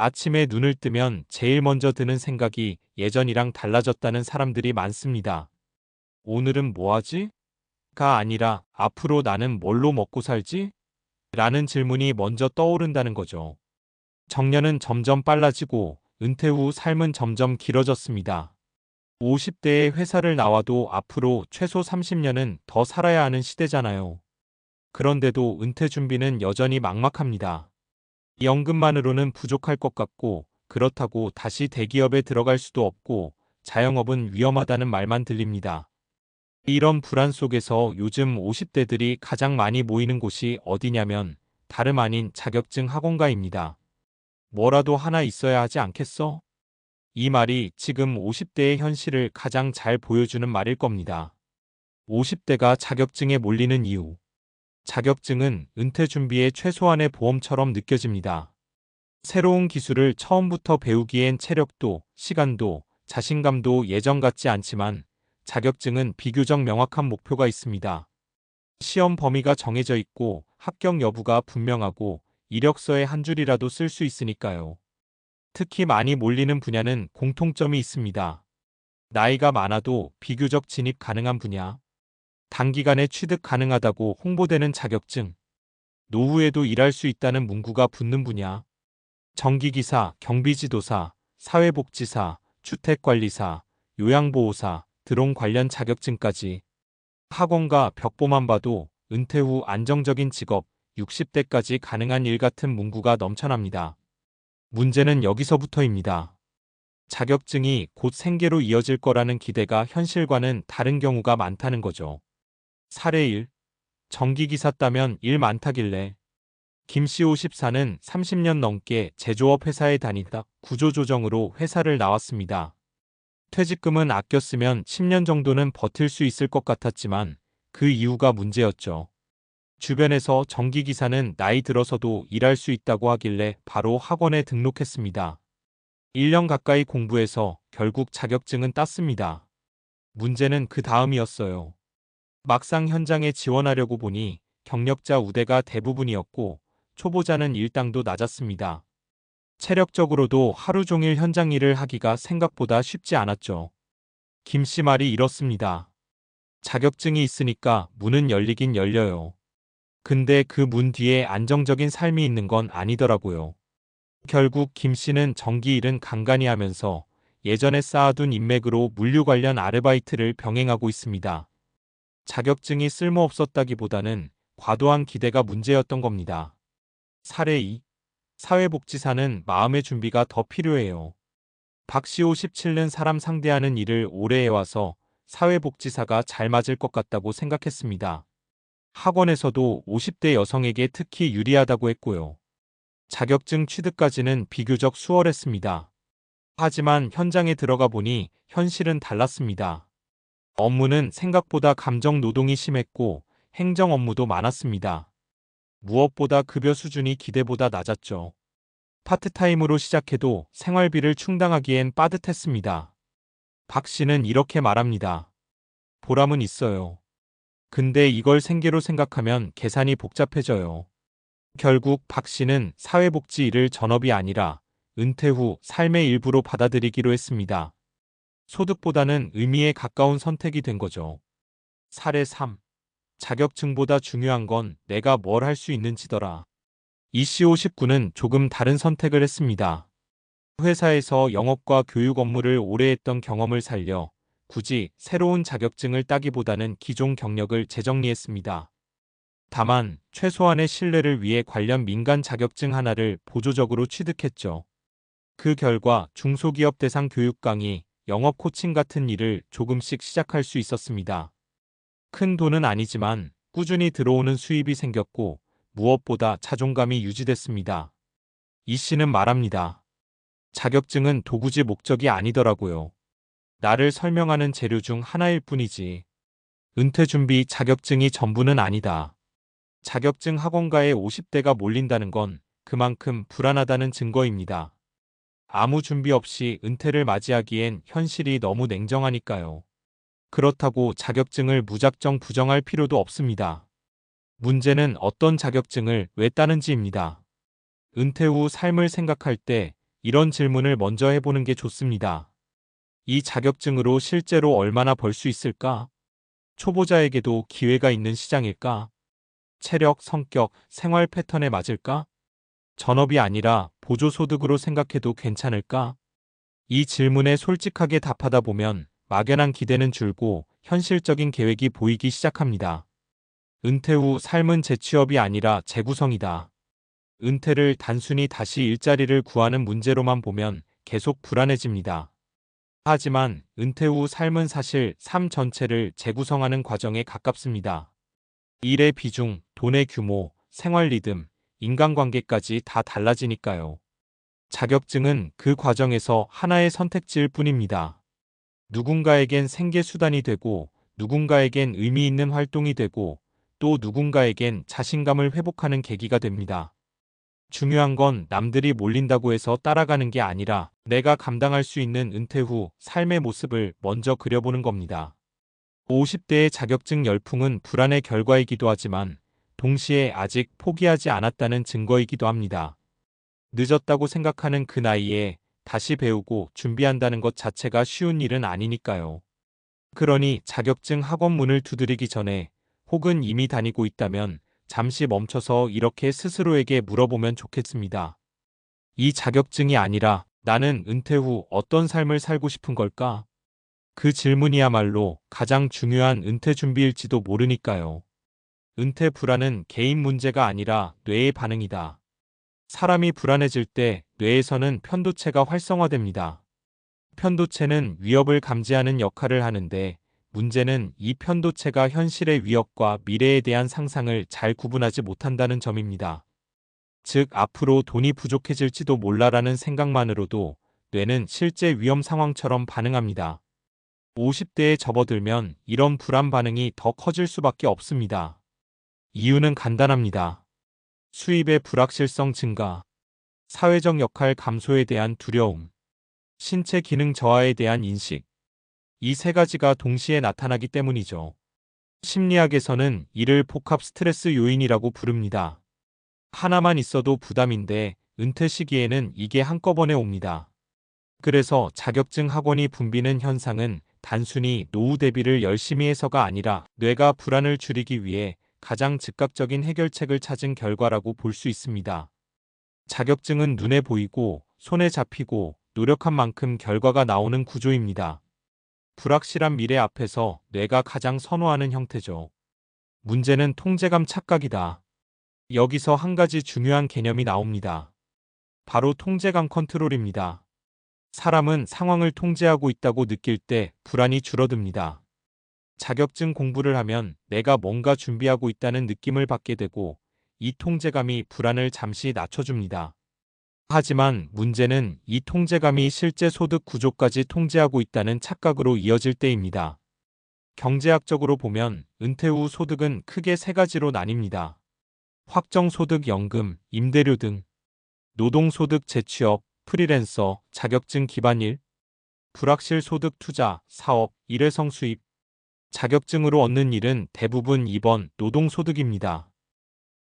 아침에 눈을 뜨면 제일 먼저 드는 생각이 예전이랑 달라졌다는 사람들이 많습니다. 오늘은 뭐 하지? 가 아니라 앞으로 나는 뭘로 먹고 살지? 라는 질문이 먼저 떠오른다는 거죠. 정년은 점점 빨라지고 은퇴 후 삶은 점점 길어졌습니다. 50대에 회사를 나와도 앞으로 최소 30년은 더 살아야 하는 시대잖아요. 그런데도 은퇴 준비는 여전히 막막합니다. 연금만으로는 부족할 것 같고, 그렇다고 다시 대기업에 들어갈 수도 없고, 자영업은 위험하다는 말만 들립니다. 이런 불안 속에서 요즘 50대들이 가장 많이 모이는 곳이 어디냐면 다름 아닌 자격증 학원가입니다. 뭐라도 하나 있어야 하지 않겠어? 이 말이 지금 50대의 현실을 가장 잘 보여주는 말일 겁니다. 50대가 자격증에 몰리는 이유. 자격증은 은퇴 준비의 최소한의 보험처럼 느껴집니다. 새로운 기술을 처음부터 배우기엔 체력도, 시간도, 자신감도 예전 같지 않지만 자격증은 비교적 명확한 목표가 있습니다. 시험 범위가 정해져 있고 합격 여부가 분명하고 이력서에 한 줄이라도 쓸 수 있으니까요. 특히 많이 몰리는 분야는 공통점이 있습니다. 나이가 많아도 비교적 진입 가능한 분야, 단기간에 취득 가능하다고 홍보되는 자격증, 노후에도 일할 수 있다는 문구가 붙는 분야, 전기기사, 경비지도사, 사회복지사, 주택관리사, 요양보호사, 드론 관련 자격증까지 학원과 벽보만 봐도 은퇴 후 안정적인 직업, 60대까지 가능한 일 같은 문구가 넘쳐납니다. 문제는 여기서부터입니다. 자격증이 곧 생계로 이어질 거라는 기대가 현실과는 다른 경우가 많다는 거죠. 사례 1. 전기기사 따면 일 많다길래 김씨 54는 30년 넘게 제조업 회사에 다니다 구조조정으로 회사를 나왔습니다. 퇴직금은 아껴 쓰면 10년 정도는 버틸 수 있을 것 같았지만 그 이유가 문제였죠. 주변에서 전기기사는 나이 들어서도 일할 수 있다고 하길래 바로 학원에 등록했습니다. 1년 가까이 공부해서 결국 자격증은 땄습니다. 문제는 그 다음이었어요. 막상 현장에 지원하려고 보니 경력자 우대가 대부분이었고 초보자는 일당도 낮았습니다. 체력적으로도 하루 종일 현장 일을 하기가 생각보다 쉽지 않았죠. 김 씨 말이 이렇습니다. 자격증이 있으니까 문은 열리긴 열려요. 근데 그 문 뒤에 안정적인 삶이 있는 건 아니더라고요. 결국 김 씨는 전기 일은 간간히 하면서 예전에 쌓아둔 인맥으로 물류 관련 아르바이트를 병행하고 있습니다. 자격증이 쓸모없었다기보다는 과도한 기대가 문제였던 겁니다. 사례 2. 사회복지사는 마음의 준비가 더 필요해요. 박씨 57는 사람 상대하는 일을 오래 해와서 사회복지사가 잘 맞을 것 같다고 생각했습니다. 학원에서도 50대 여성에게 특히 유리하다고 했고요. 자격증 취득까지는 비교적 수월했습니다. 하지만 현장에 들어가 보니 현실은 달랐습니다. 업무는 생각보다 감정 노동이 심했고 행정 업무도 많았습니다. 무엇보다 급여 수준이 기대보다 낮았죠. 파트타임으로 시작해도 생활비를 충당하기엔 빠듯했습니다. 박 씨는 이렇게 말합니다. 보람은 있어요. 근데 이걸 생계로 생각하면 계산이 복잡해져요. 결국 박 씨는 사회복지 일을 전업이 아니라 은퇴 후 삶의 일부로 받아들이기로 했습니다. 소득보다는 의미에 가까운 선택이 된 거죠. 사례 3. 자격증보다 중요한 건 내가 뭘 할 수 있는지더라. 이씨 59는 조금 다른 선택을 했습니다. 회사에서 영업과 교육 업무를 오래 했던 경험을 살려 굳이 새로운 자격증을 따기보다는 기존 경력을 재정리했습니다. 다만 최소한의 신뢰를 위해 관련 민간 자격증 하나를 보조적으로 취득했죠. 그 결과 중소기업 대상 교육 강의, 영업 코칭 같은 일을 조금씩 시작할 수 있었습니다. 큰 돈은 아니지만 꾸준히 들어오는 수입이 생겼고 무엇보다 자존감이 유지됐습니다. 이 씨는 말합니다. 자격증은 도구지 목적이 아니더라고요. 나를 설명하는 재료 중 하나일 뿐이지. 은퇴 준비 자격증이 전부는 아니다. 자격증 학원가에 50대가 몰린다는 건 그만큼 불안하다는 증거입니다. 아무 준비 없이 은퇴를 맞이하기엔 현실이 너무 냉정하니까요. 그렇다고 자격증을 무작정 부정할 필요도 없습니다. 문제는 어떤 자격증을 왜 따는지입니다. 은퇴 후 삶을 생각할 때 이런 질문을 먼저 해보는 게 좋습니다. 이 자격증으로 실제로 얼마나 벌 수 있을까? 초보자에게도 기회가 있는 시장일까? 체력, 성격, 생활 패턴에 맞을까? 전업이 아니라 보조소득으로 생각해도 괜찮을까? 이 질문에 솔직하게 답하다 보면 막연한 기대는 줄고 현실적인 계획이 보이기 시작합니다. 은퇴 후 삶은 재취업이 아니라 재구성이다. 은퇴를 단순히 다시 일자리를 구하는 문제로만 보면 계속 불안해집니다. 하지만 은퇴 후 삶은 사실 삶 전체를 재구성하는 과정에 가깝습니다. 일의 비중, 돈의 규모, 생활 리듬, 인간관계까지 다 달라지니까요. 자격증은 그 과정에서 하나의 선택지일 뿐입니다. 누군가에겐 생계수단이 되고, 누군가에겐 의미 있는 활동이 되고, 또 누군가에겐 자신감을 회복하는 계기가 됩니다. 중요한 건 남들이 몰린다고 해서 따라가는 게 아니라 내가 감당할 수 있는 은퇴 후 삶의 모습을 먼저 그려보는 겁니다. 50대의 자격증 열풍은 불안의 결과이기도 하지만 동시에 아직 포기하지 않았다는 증거이기도 합니다. 늦었다고 생각하는 그 나이에 다시 배우고 준비한다는 것 자체가 쉬운 일은 아니니까요. 그러니 자격증 학원 문을 두드리기 전에 혹은 이미 다니고 있다면 잠시 멈춰서 이렇게 스스로에게 물어보면 좋겠습니다. 이 자격증이 아니라 나는 은퇴 후 어떤 삶을 살고 싶은 걸까? 그 질문이야말로 가장 중요한 은퇴 준비일지도 모르니까요. 은퇴 불안은 개인 문제가 아니라 뇌의 반응이다. 사람이 불안해질 때 뇌에서는 편도체가 활성화됩니다. 편도체는 위협을 감지하는 역할을 하는데 문제는 이 편도체가 현실의 위협과 미래에 대한 상상을 잘 구분하지 못한다는 점입니다. 즉, 앞으로 돈이 부족해질지도 몰라라는 생각만으로도 뇌는 실제 위험 상황처럼 반응합니다. 50대에 접어들면 이런 불안 반응이 더 커질 수밖에 없습니다. 이유는 간단합니다. 수입의 불확실성 증가, 사회적 역할 감소에 대한 두려움, 신체 기능 저하에 대한 인식. 이 세 가지가 동시에 나타나기 때문이죠. 심리학에서는 이를 복합 스트레스 요인이라고 부릅니다. 하나만 있어도 부담인데 은퇴 시기에는 이게 한꺼번에 옵니다. 그래서 자격증 학원이 붐비는 현상은 단순히 노후 대비를 열심히 해서가 아니라 뇌가 불안을 줄이기 위해 가장 즉각적인 해결책을 찾은 결과라고 볼 수 있습니다. 자격증은 눈에 보이고 손에 잡히고 노력한 만큼 결과가 나오는 구조입니다. 불확실한 미래 앞에서 뇌가 가장 선호하는 형태죠. 문제는 통제감 착각이다. 여기서 한 가지 중요한 개념이 나옵니다. 바로 통제감 컨트롤입니다. 사람은 상황을 통제하고 있다고 느낄 때 불안이 줄어듭니다. 자격증 공부를 하면 내가 뭔가 준비하고 있다는 느낌을 받게 되고 이 통제감이 불안을 잠시 낮춰줍니다. 하지만 문제는 이 통제감이 실제 소득 구조까지 통제하고 있다는 착각으로 이어질 때입니다. 경제학적으로 보면 은퇴 후 소득은 크게 세 가지로 나뉩니다. 확정소득 연금, 임대료 등, 노동소득 재취업, 프리랜서, 자격증 기반 일, 불확실 소득 투자, 사업, 일회성 수입. 자격증으로 얻는 일은 대부분 2번 노동소득입니다.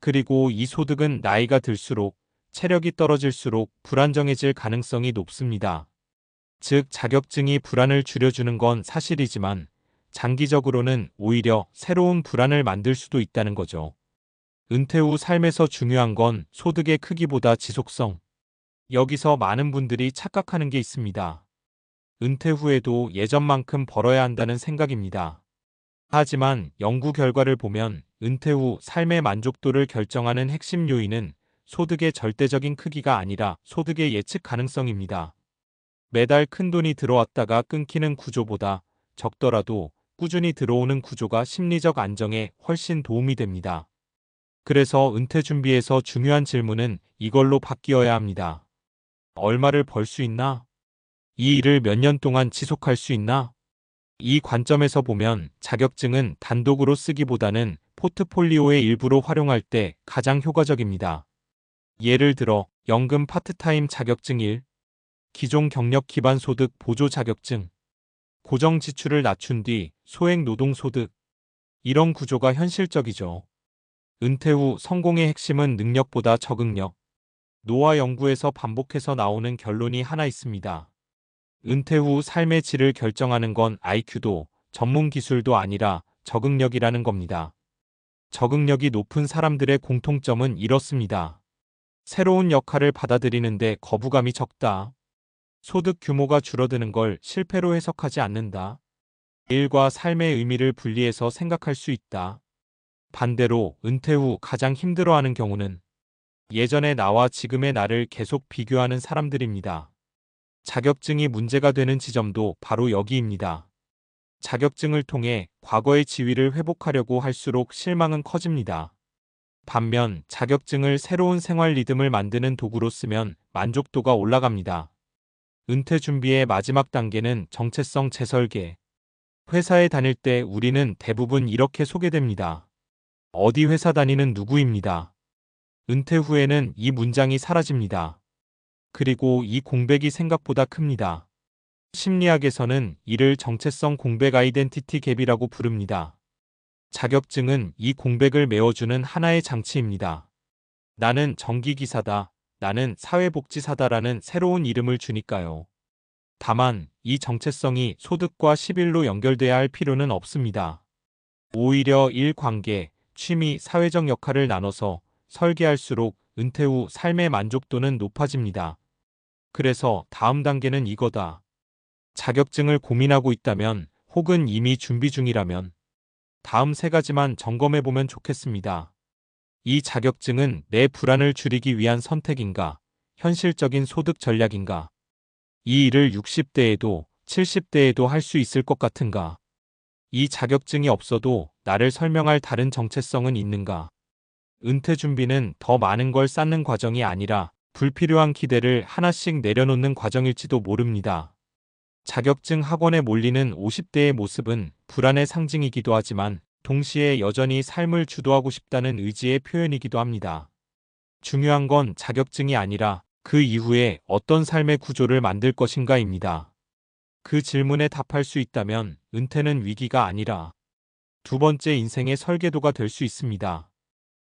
그리고 이 소득은 나이가 들수록 체력이 떨어질수록 불안정해질 가능성이 높습니다. 즉, 자격증이 불안을 줄여주는 건 사실이지만 장기적으로는 오히려 새로운 불안을 만들 수도 있다는 거죠. 은퇴 후 삶에서 중요한 건 소득의 크기보다 지속성. 여기서 많은 분들이 착각하는 게 있습니다. 은퇴 후에도 예전만큼 벌어야 한다는 생각입니다. 하지만 연구 결과를 보면 은퇴 후 삶의 만족도를 결정하는 핵심 요인은 소득의 절대적인 크기가 아니라 소득의 예측 가능성입니다. 매달 큰돈이 들어왔다가 끊기는 구조보다 적더라도 꾸준히 들어오는 구조가 심리적 안정에 훨씬 도움이 됩니다. 그래서 은퇴 준비에서 중요한 질문은 이걸로 바뀌어야 합니다. 얼마를 벌 수 있나? 이 일을 몇 년 동안 지속할 수 있나? 이 관점에서 보면 자격증은 단독으로 쓰기보다는 포트폴리오의 일부로 활용할 때 가장 효과적입니다. 예를 들어 연금 파트타임 자격증 1, 기존 경력 기반 소득 보조 자격증, 고정 지출을 낮춘 뒤 소액 노동 소득. 이런 구조가 현실적이죠. 은퇴 후 성공의 핵심은 능력보다 적응력. 노화 연구에서 반복해서 나오는 결론이 하나 있습니다. 은퇴 후 삶의 질을 결정하는 건 IQ도 전문 기술도 아니라 적응력이라는 겁니다. 적응력이 높은 사람들의 공통점은 이렇습니다. 새로운 역할을 받아들이는데 거부감이 적다. 소득 규모가 줄어드는 걸 실패로 해석하지 않는다. 일과 삶의 의미를 분리해서 생각할 수 있다. 반대로 은퇴 후 가장 힘들어하는 경우는 예전의 나와 지금의 나를 계속 비교하는 사람들입니다. 자격증이 문제가 되는 지점도 바로 여기입니다. 자격증을 통해 과거의 지위를 회복하려고 할수록 실망은 커집니다. 반면 자격증을 새로운 생활 리듬을 만드는 도구로 쓰면 만족도가 올라갑니다. 은퇴 준비의 마지막 단계는 정체성 재설계. 회사에 다닐 때 우리는 대부분 이렇게 소개됩니다. 어디 회사 다니는 누구입니다. 은퇴 후에는 이 문장이 사라집니다. 그리고 이 공백이 생각보다 큽니다. 심리학에서는 이를 정체성 공백 아이덴티티 갭이라고 부릅니다. 자격증은 이 공백을 메워주는 하나의 장치입니다. 나는 전기기사다, 나는 사회복지사다라는 새로운 이름을 주니까요. 다만 이 정체성이 소득과 11로 연결돼야 할 필요는 없습니다. 오히려 일 관계, 취미, 사회적 역할을 나눠서 설계할수록 은퇴 후 삶의 만족도는 높아집니다. 그래서 다음 단계는 이거다. 자격증을 고민하고 있다면 혹은 이미 준비 중이라면 다음 세 가지만 점검해보면 좋겠습니다. 이 자격증은 내 불안을 줄이기 위한 선택인가? 현실적인 소득 전략인가? 이 일을 60대에도 70대에도 할 수 있을 것 같은가? 이 자격증이 없어도 나를 설명할 다른 정체성은 있는가? 은퇴 준비는 더 많은 걸 쌓는 과정이 아니라 불필요한 기대를 하나씩 내려놓는 과정일지도 모릅니다. 자격증 학원에 몰리는 50대의 모습은 불안의 상징이기도 하지만 동시에 여전히 삶을 주도하고 싶다는 의지의 표현이기도 합니다. 중요한 건 자격증이 아니라 그 이후에 어떤 삶의 구조를 만들 것인가입니다. 그 질문에 답할 수 있다면 은퇴는 위기가 아니라 두 번째 인생의 설계도가 될 수 있습니다.